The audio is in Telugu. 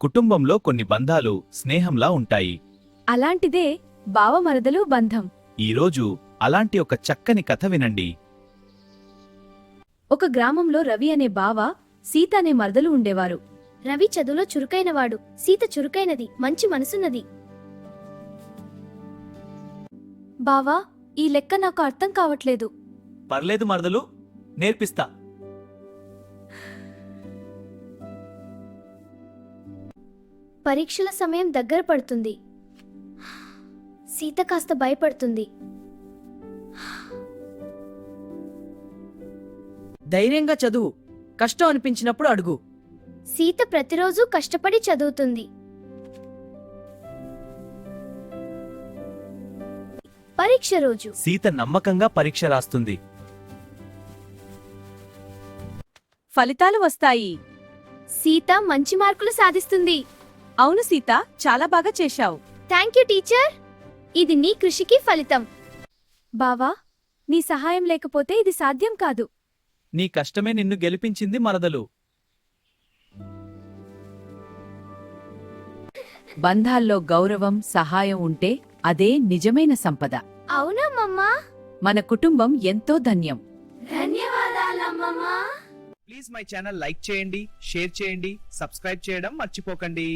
కుటుంబంలో కొన్ని బంధాలు స్నేహంలా ఉంటాయి. అలాంటిదే బావమరదలు బంధం. ఈరోజు అలాంటి ఒక చక్కని కథ వినండి. ఒక గ్రామంలో రవి అనే బావ, సీత అనే మరదలు ఉండేవారు. రవి చదువులో చురుకైనవాడు, సీత చురుకైనది, మంచి మనసున్నది. బావా, ఈ లెక్క నాకు అర్థం కావట్లేదు. పర్లేదు మరదలు, నేర్పిస్తా. పరీక్షల సమయం దగ్గర పడుతుంది. సీత కాస్త భయపడుతుంది. ధైర్యంగా చదువు, కష్టం అనిపించినప్పుడు అడుగు. సీత ప్రతిరోజు కష్టపడి చదువుతుంది. పరీక్ష రోజు సీత నమ్మకంగా పరీక్ష రాస్తుంది. ఫలితాలు వస్తాయి. సీత మంచి మార్కులు సాధిస్తుంది. అవును సీత, చాలా బాగా చేశావు. Thank you teacher. ఇది నీ కృషికి ఫలితం. బావా, నీ సహాయం లేకపోతే ఇది సాధ్యం కాదు. నీ కష్టమే నిన్ను గెలిపించింది మరదలు. బంధాల్లో గౌరవం, సహాయం ఉంటే అదే నిజమైన సంపద. అవునా మమ్మా? మన కుటుంబం ఎంతో ధన్యం. ధన్యవాదాలమ్మా. ప్లీజ్ మై ఛానల్ లైక్ చేయండి, షేర్ చేయండి, సబ్స్క్రైబ్ చేయడం మర్చిపోకండి.